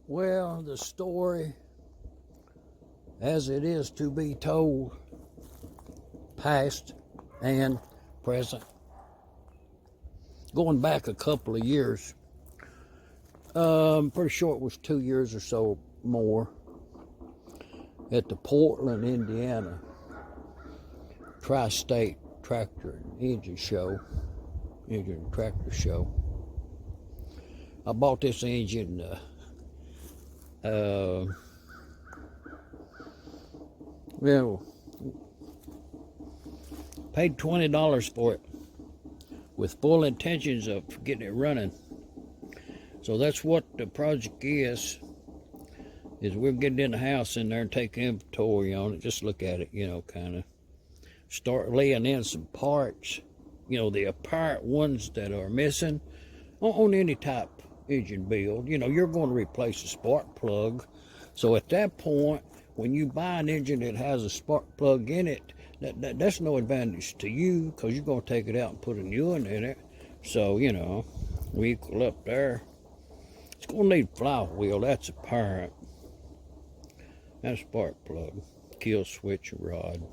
Well, the story as it is to be told, past and present. Going back a couple of years, pretty sure it was 2 years or so more, at the Portland, Indiana Tri-State Tractor and Engine and Tractor Show. I bought this engine well, paid $20 for it with full intentions of getting it running. So that's what the project is we're getting in the house in there and take inventory on it, just look at it, kind of start laying in some parts, the apparent ones that are missing on any type engine build. You're going to replace a spark plug. So at that point, when you buy an engine that has a spark plug in it, that's no advantage to you, because you're going to take it out and put a new one in it. So, we equal up there. It's going to need flywheel, that's apparent. That spark plug, kill switch rod.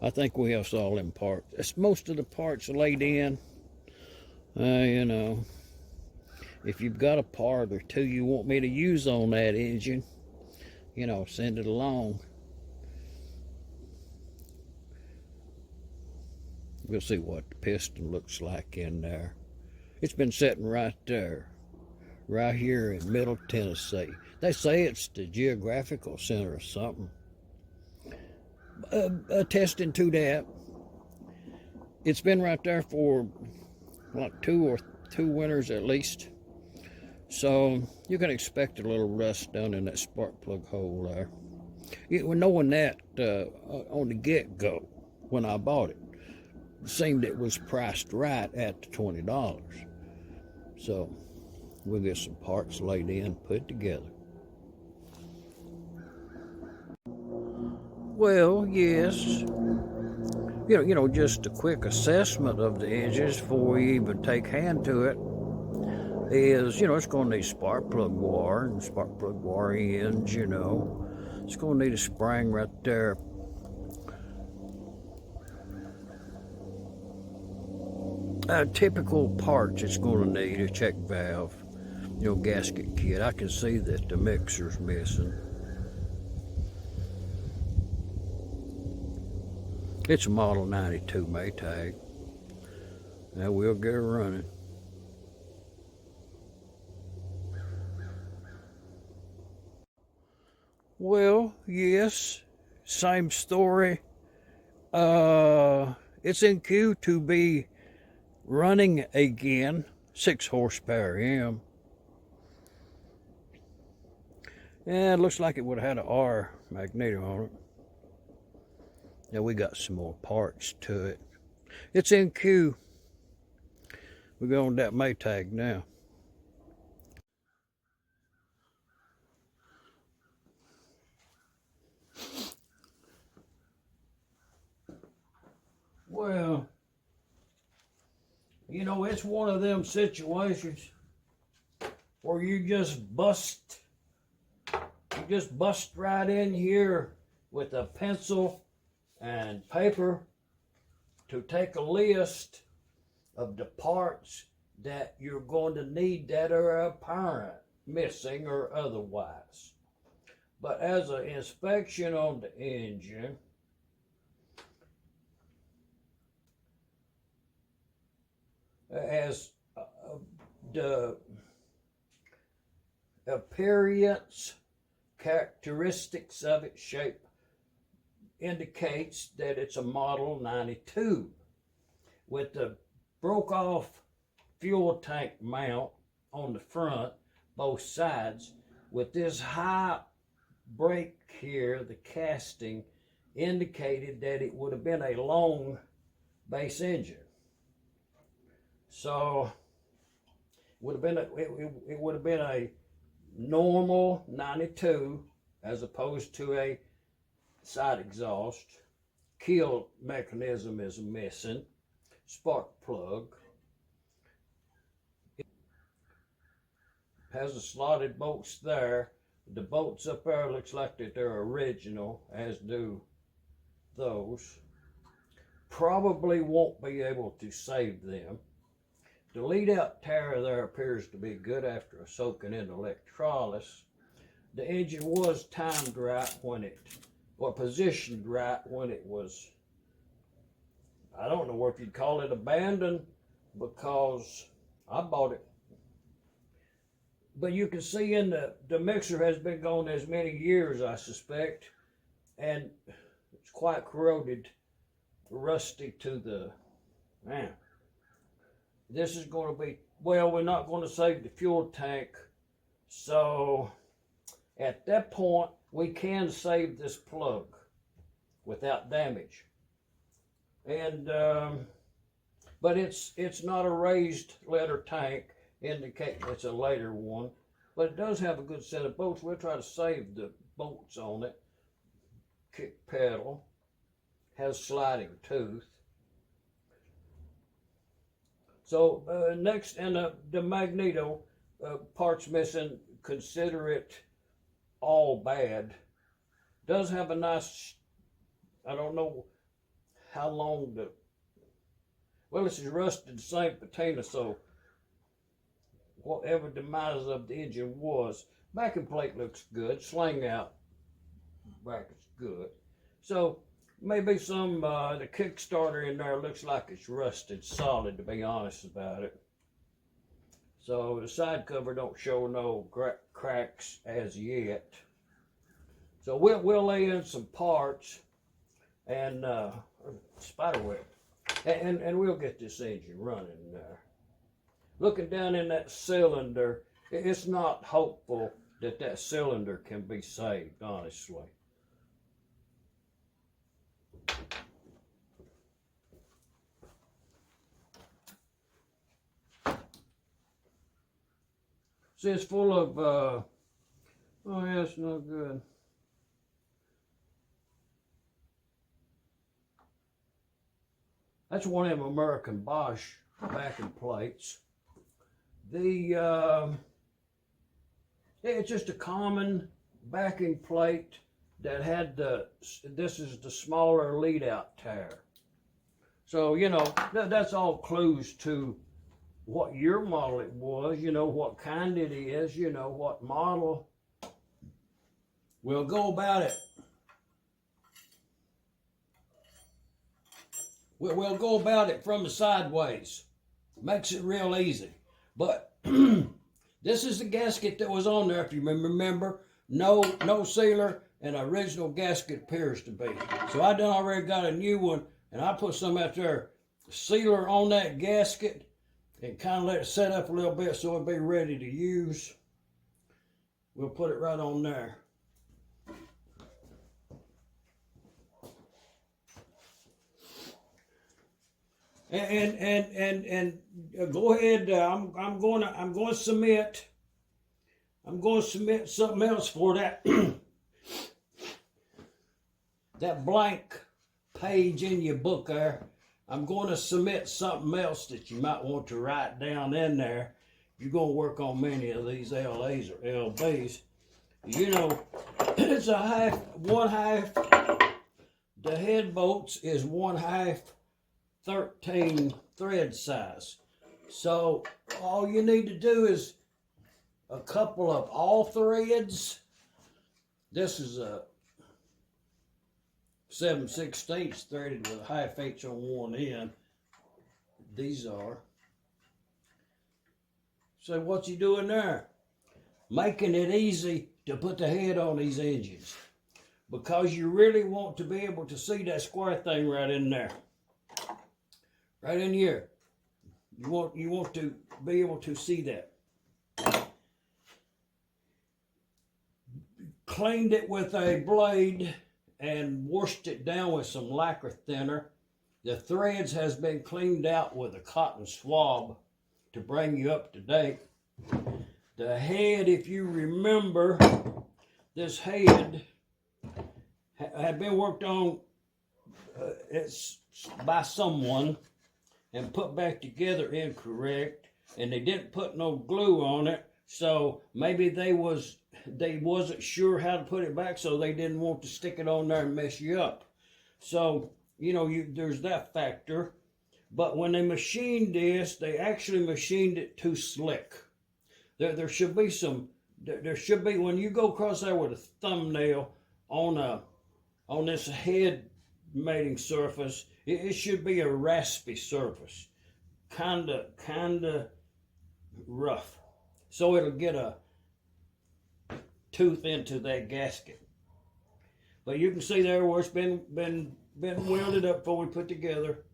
I think we have all them parts. That's most of the parts laid in. If you've got a part or two you want me to use on that engine, send it along. We'll see what the piston looks like in there. It's been sitting right there, right here in Middle Tennessee. They say it's the geographical center or something. Attesting to that, it's been right there for like two winters at least. So you can expect a little rust down in that spark plug hole there. Knowing that on the get-go, when I bought it, it seemed it was priced right at the $20. So we'll get some parts laid in, put together. Well, yes. Just a quick assessment of the engines before we even take hand to it is, it's going to need spark plug wire and spark plug wire ends, It's going to need a spring right there. Typical parts it's going to need: a check valve, gasket kit. I can see that the mixer's missing. It's a model 92 Maytag. Now we'll get it running. Well, yes, same story. It's in queue to be running again. 6 horsepower M. Yeah, it looks like it would have had an R magneto on it. Now we got some more parts to it. It's in queue. We're going to that Maytag now. Well, it's one of them situations where you just bust right in here with a pencil and paper to take a list of the parts that you're going to need that are apparent, missing or otherwise. But as an inspection on the engine, as the appearance characteristics of its shape indicates that it's a model 92 with the broke off fuel tank mount on the front, both sides, with this high break here. The casting indicated that it would have been a long base engine. So it would have been a normal 92 as opposed to a side exhaust. Kill mechanism is missing. Spark plug. has the slotted bolts there. The bolts up there looks like that they're original, as do those. Probably won't be able to save them. The lead out tire there appears to be good after soaking in electrolysis. The engine was timed right when it, or positioned right when it was, I don't know if you'd call it abandoned, because I bought it. But you can see in the mixer has been going as many years, I suspect, and it's quite corroded, rusty to the, man. This is going to be, well, we're not going to save the fuel tank, so at that point we can save this plug without damage. And but it's not a raised letter tank, indicating it's a later one, but it does have a good set of bolts. We'll try to save the bolts on it. Kick pedal has sliding tooth. So next, and the magneto, parts missing, consider it all bad. Does have a nice, I don't know how long the, well, this is rusted St. Patina, so whatever demise of the engine was, backing plate looks good, sling out bracket's good. So maybe some, the Kickstarter in there looks like it's rusted solid, to be honest about it. So the side cover don't show no cracks as yet. So we'll lay in some parts and spider web, and we'll get this engine running there. Looking down in that cylinder, it's not hopeful that that cylinder can be saved, honestly. See, it's full of, oh yeah, it's no good. That's one of them American Bosch backing plates. The, it's just a common backing plate that had the, this is the smaller lead out tire. So, you know, that's all clues to what year model it was, you know, what kind it is, you know, what model. We'll go about it. We'll go about it from the sideways. Makes it real easy. But this is the gasket that was on there, if you remember. No sealer, and original gasket appears to be. So I done already got a new one, and I put some out there, sealer on that gasket, and kind of let it set up a little bit so it'll be ready to use. We'll put it right on there. And go ahead. I'm going to submit something else for that that blank page in your book there. I'm going to submit something else that you might want to write down in there. You're going to work on many of these LAs or LBs. You know, it's one half. The head bolts is 1/2 13 thread size. So all you need to do is a couple of all threads. This is a 7/16 threaded with a 1/2 H on one end. These are. So what you doing there? Making it easy to put the head on these engines, because you really want to be able to see that square thing right in there. Right in here. You want to be able to see that. Cleaned it with a blade and washed it down with some lacquer thinner. The threads has been cleaned out with a cotton swab to bring you up to date. The head, if you remember, this head had been worked on it's by someone and put back together incorrect, and they didn't put no glue on it, So maybe they wasn't sure how to put it back, so they didn't want to stick it on there and mess you up. So, you know, there's that factor. But when they machined this, they actually machined it too slick. There should be when you go across there with a thumbnail on this head mating surface, it should be a raspy surface, kinda rough, so it'll get a tooth into that gasket. But you can see there where it's been welded up before we put together,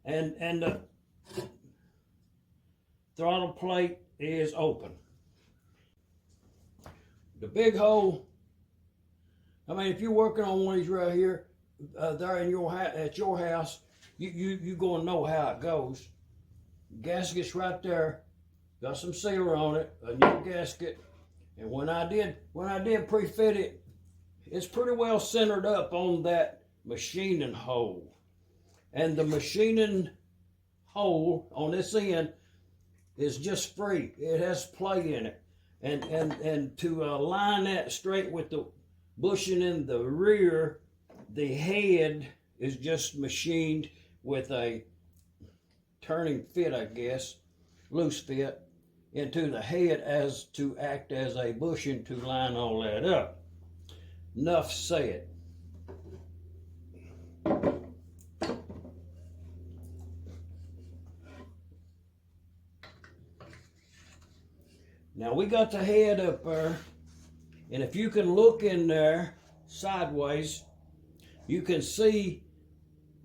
and the throttle plate is open. The big hole, I mean, if you're working on one of these right here, there in at your house, you gonna know how it goes. Gasket's right there, got some sealer on it, a new gasket, and when I did pre-fit it, it's pretty well centered up on that machining hole, and the machining hole on this end is just free. It has play in it, and to align that straight with the bushing in the rear, the head is just machined with a turning fit, I guess, loose fit, into the head as to act as a bushing to line all that up. Enough said. Now we got the head up there, and if you can look in there sideways, you can see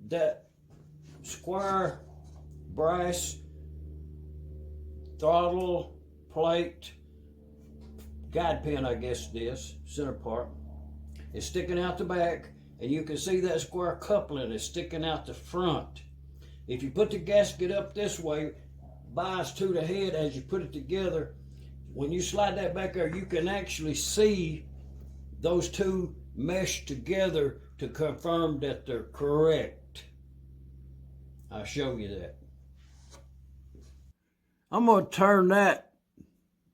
that square brass throttle plate guide pin, I guess it is, center part, is sticking out the back, and you can see that square coupling is sticking out the front. If you put the gasket up this way, bias to the head as you put it together, when you slide that back there, you can actually see those two mesh together to confirm that they're correct. I'll show you that. I'm going to turn that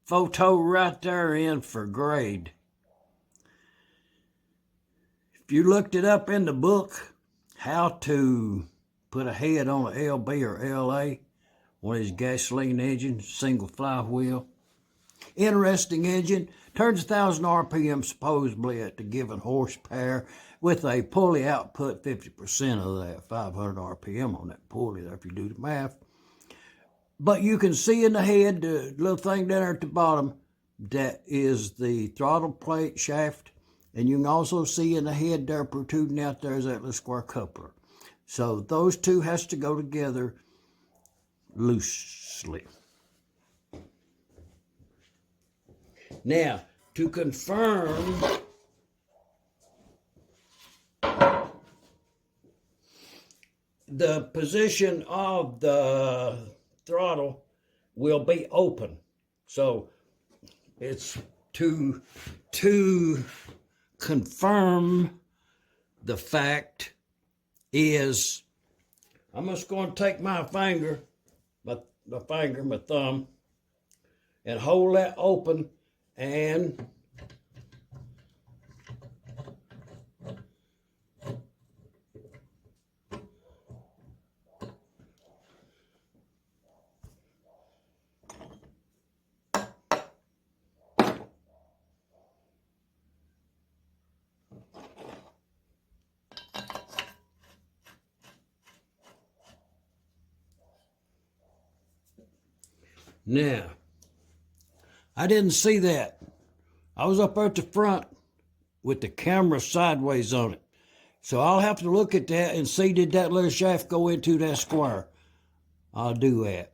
photo right there in for grade. If you looked it up in the book, how to put a head on an LB or LA, one of these gasoline engines, single flywheel. Interesting engine, turns 1,000 RPM supposedly at the given horsepower, with a pulley output 50% of that, 500 RPM on that pulley there if you do the math. But you can see in the head, the little thing down there at the bottom, that is the throttle plate shaft. And you can also see in the head there protruding out there is that little square coupler. So those two has to go together loosely. Now, to confirm the position of the throttle will be open. So it's to confirm the fact is, I'm just going to take my finger, my thumb, and hold that open, and now, I didn't see that. I was up there at the front with the camera sideways on it. So I'll have to look at that and see, did that little shaft go into that square? I'll do that.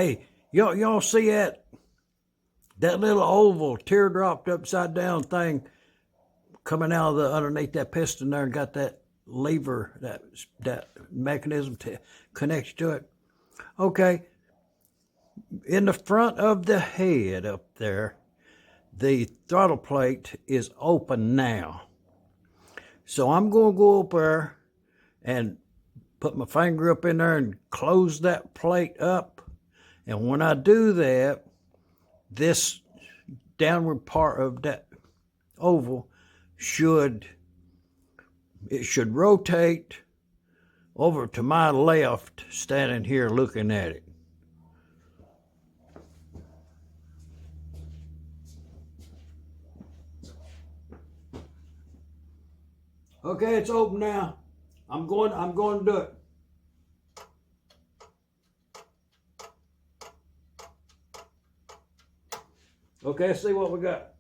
Hey, y'all see that little oval teardropped upside down thing coming out of the underneath that piston there, and got that lever, that mechanism to connect to it? Okay, in the front of the head up there, the throttle plate is open now. So I'm going to go up there and put my finger up in there and close that plate up. And when I do that, this downward part of that oval should rotate over to my left, standing here looking at it. Okay, it's open now. I'm going to do it. Okay, let's see what we got.